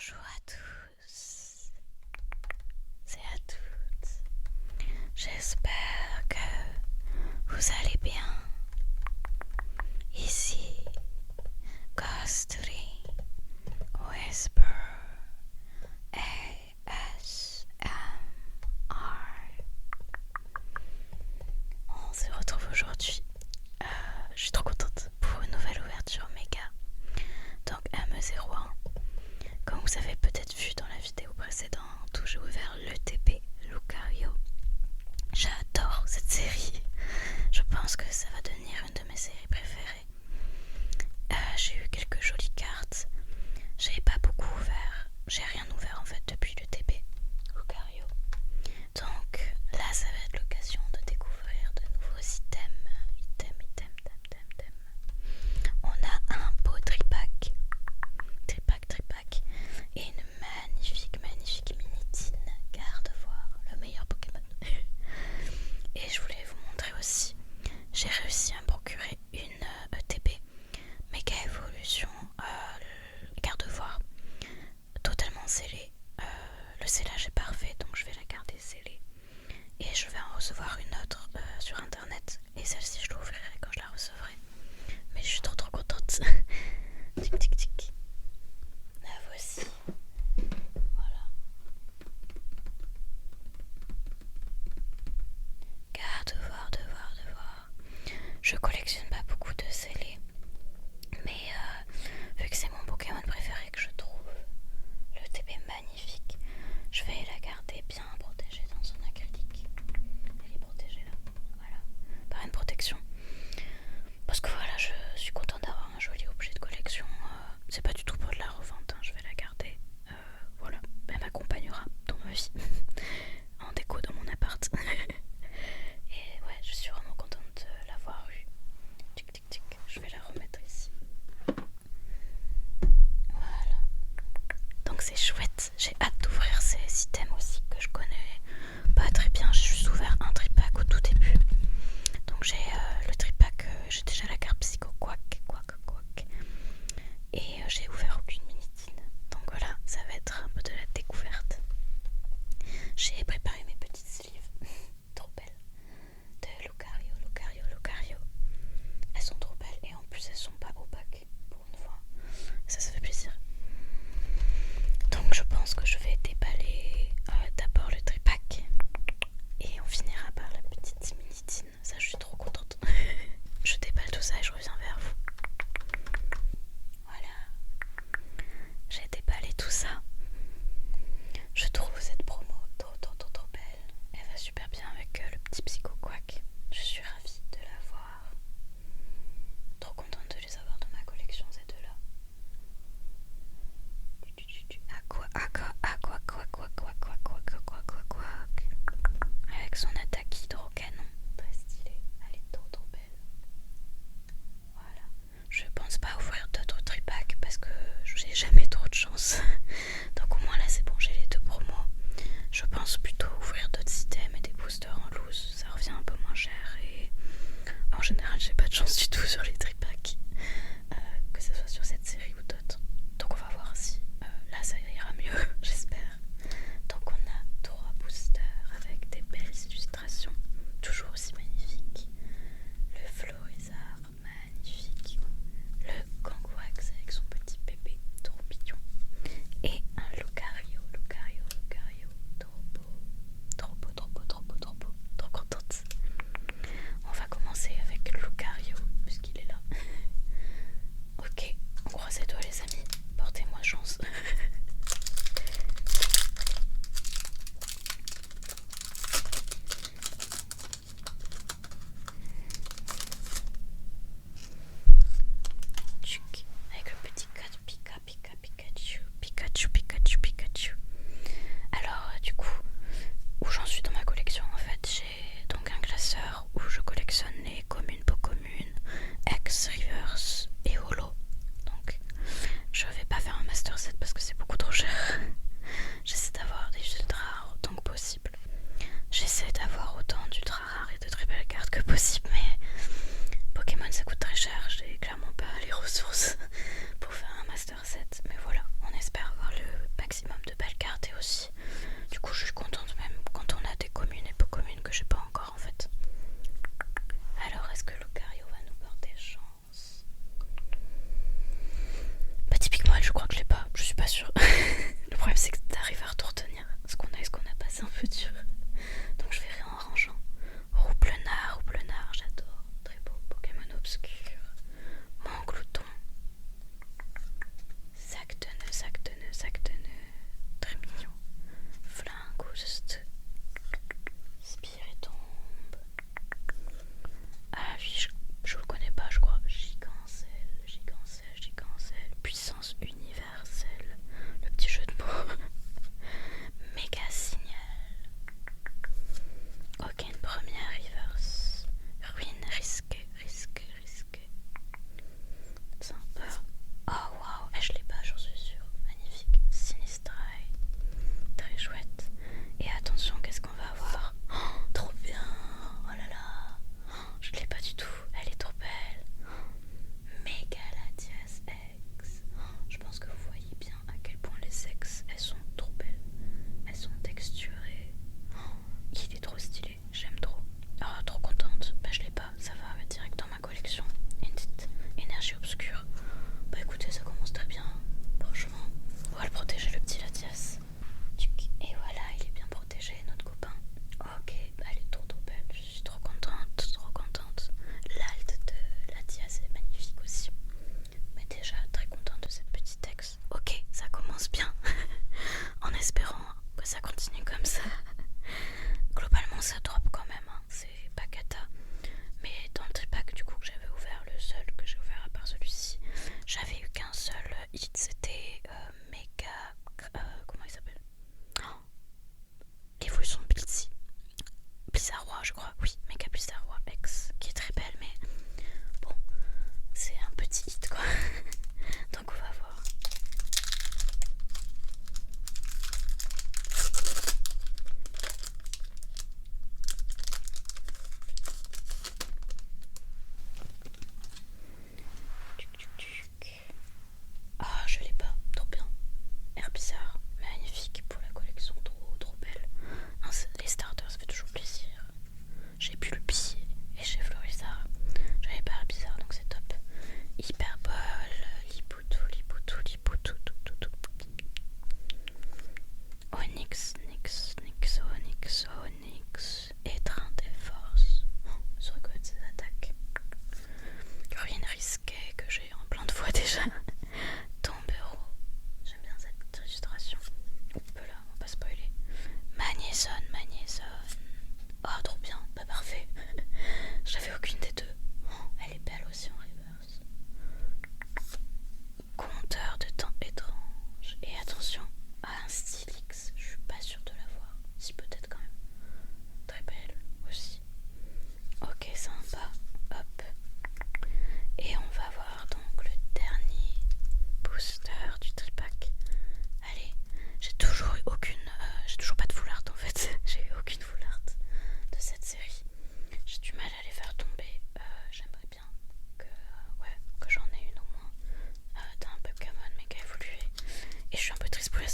Bonjour à tous et à toutes. J'espère que vous allez bien. Ici, Ghostly Whisper ASMR. On se retrouve aujourd'hui. Je suis trop contente pour une nouvelle ouverture méga. Donc ME01. Comme vous avez peut-être vu dans la vidéo précédente où j'ai ouvert l'ETP Lucario. J'adore cette série. Je pense que ça va devenir une de mes séries préférées. J'ai eu quelques jolies cartes. J'ai pas beaucoup ouvert. J'ai rien ouvert en fait depuis l'ETP Lucario. Donc là ça va être l'occasion de découvrir de nouveaux items. On a un beau tripack et une magnifique minitine. Gardevoir, le meilleur Pokémon. Et je voulais vous montrer aussi, j'ai réussi à me procurer une ETP Méga Évolution Gardevoir totalement scellée. Le scellage est parfait, donc je vais la garder scellée. Et je vais en recevoir une autre sur internet. Et celle-ci je l'ouvrirai quand je la recevrai. Mais je suis trop contente. Tic tic tic. La voici. Voilà. Devoir. Je collectionne pas beaucoup de scellés. Mais vu que c'est mon Pokémon préféré que je trouve, le TP magnifique, je vais la garder bien protégée dans son acrylique. Elle est protégée là. Voilà. Par une protection. Parce que voilà, je suis contente d'avoir un joli objet de collection. C'est pas du tout pour de la revente, hein, je vais la garder. Voilà, elle m'accompagnera dans ma vie. En déco dans mon appart. Et ouais, je suis vraiment contente de l'avoir eu. Tic tic tic, je vais la remettre ici. Voilà. Donc c'est chouette, j'ai hâte d'ouvrir ces items aussi que je connais pas très bien. J'ai juste ouvert un tripack au tout début. Donc j'ai le tripack, j'ai déjà la carte Psycho Quack. Et j'ai ouvert aucune minitine. Donc voilà, ça va être un peu de la découverte. J'ai préparé mes petites sleeves, trop belles, de Lucario. Elles sont trop belles et en plus elles sont pas opaques pour une fois. Ça fait plaisir. Donc je pense que je vais déballer d'abord le tripack et on finira par la petite minitine. Ça, je suis trop contente. Je déballe tout ça et je reviens vers vous. Voilà. J'ai déballé tout ça. Je trouve cette promo trop belle. Elle va super bien avec le petit Psycho Quack. Je suis ravie de l'avoir. Trop contente de les avoir dans ma collection, ces deux-là. Avec son attaque hydrocanon. Très stylée. Elle est trop belle. Voilà. Je pense pas ouvrir d'autres tripacks parce que j'ai jamais trop de chance.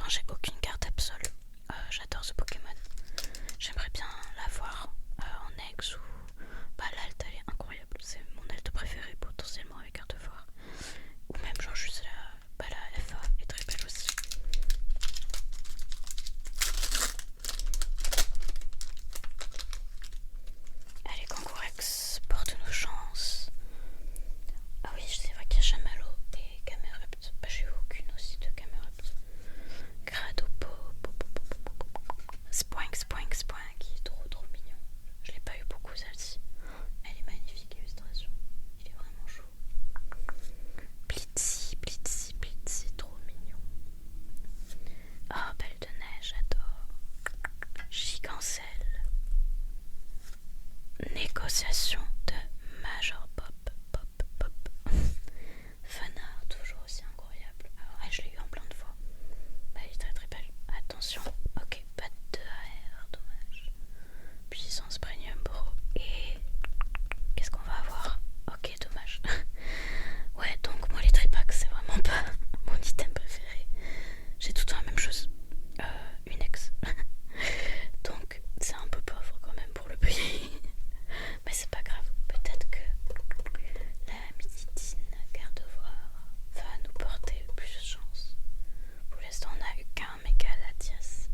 l'instant j'ai aucune carte absolue. J'adore ce Pokémon. J'aimerais bien l'avoir en ex ou... Bah l'alt elle est incroyable. C'est mon alt préféré potentiellement avec carte foire. Ou même genre juste la... Bah la FA est très belle aussi. Allez Kangourex, porte nos chances. Ah oui, c'est vrai qu'il y a Chamallow et Camerupt. Bah j'ai eu aucune aussi de Camerupt. Gradopo, Spoink, Spoink, Spoink, il est trop mignon. Je l'ai pas eu beaucoup celle-ci. Elle est magnifique, illustration. Il est vraiment chou. Blitzy, Blitzy, Blitzy, trop mignon. Oh, Belle de Neige, j'adore. Gigancelle. Négociation de Major Pop, Pop, Pop. Fanard, toujours aussi incroyable. Ah ouais, je l'ai eu en plein de fois. Bah, elle est très belle. Attention, ok, pas de AR, dommage. Puissance premium bro. Et qu'est-ce qu'on va avoir? Ok, dommage. Ouais, donc moi les tripacks c'est vraiment pas mon item préféré. J'ai tout le temps la même chose. Une ex. Donc c'est un peu pauvre quand même pour le prix. Mais c'est pas grave. Peut-être que la Miditine Gardevoir va nous porter plus de chance. Pour l'instant on a eu qu'un méga Latias.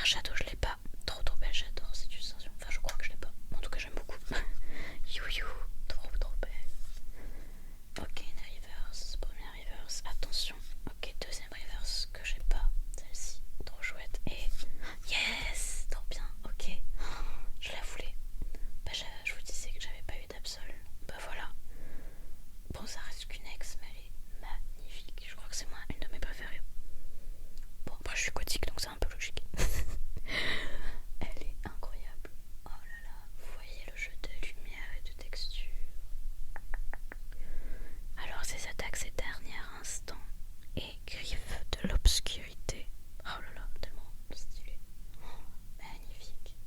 Shadow, je l'ai pas. Trop belle, j'adore cette illustration. Enfin, je crois que je l'ai pas. En tout cas, j'aime beaucoup. You, trop belle. Ok, une reverse. Première reverse. Attention. Ok, deuxième reverse que j'ai pas. Celle-ci, trop chouette. Et yes, trop bien. Ok, je la voulais. Bah, je vous disais que j'avais pas eu d'absol. Bah voilà. Bon, ça reste qu'une ex, mais elle est magnifique. Je crois que c'est moi une de mes préférées. Bon, après je suis gothique donc c'est un peu logique. Elle est incroyable. Oh là là, vous voyez le jeu de lumière et de texture. Alors ces attaques, ces derniers instants et griffes de l'obscurité. Oh là là, tellement stylé. Oh, magnifique.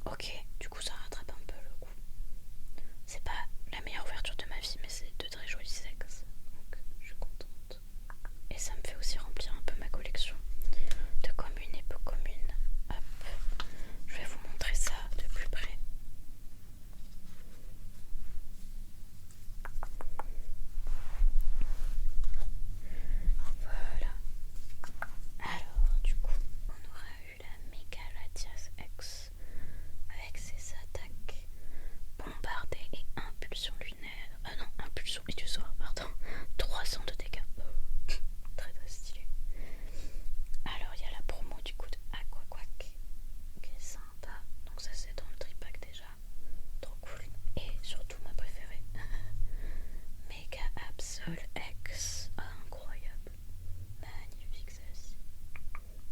Ok, du coup ça rattrape un peu le coup. C'est pas la meilleure ouverture de ma vie, mais c'est de très jolis sexes. Donc je suis contente. Et ça me fait aussi remplir un peu ma collection de communes et peu communes. Hop, je vais vous montrer ça de plus près. Voilà. Alors, du coup, on aura eu la Megalatias X avec ses attaques bombardées et impulsion lunaire. Ah non, impulsion illusoire, pardon. 300 de dégâts. Très stylé. Alors, il y a la promo du coup de Aquaquack qui est sympa. Donc, ça, c'est dans le tripack déjà. Trop cool. Et surtout, ma préférée. Mega Absol X. Ah, incroyable. Magnifique celle-ci.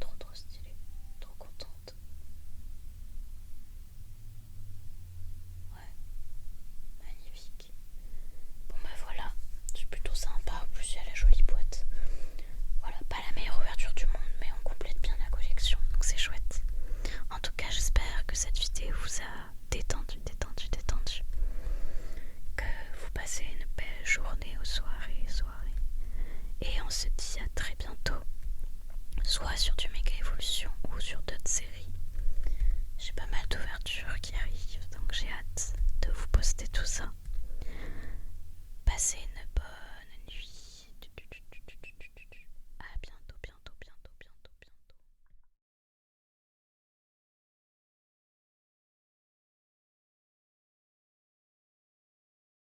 Trop stylée. Trop contente. Ouais. Magnifique. Bon bah voilà. C'est plutôt sympa. En plus, il y a la jolie boîte. Voilà, pas la meilleure ouverture du monde, mais on complète bien la collection. Donc c'est chouette. En tout cas, j'espère que cette vidéo vous a détendu. Que vous passez une belle journée ou soirée. Et on se dit à très bientôt. Soit sur du Méga Evolution ou sur d'autres séries. J'ai pas mal d'ouvertures qui arrivent, donc j'ai hâte de vous poster tout ça. Passez une bonne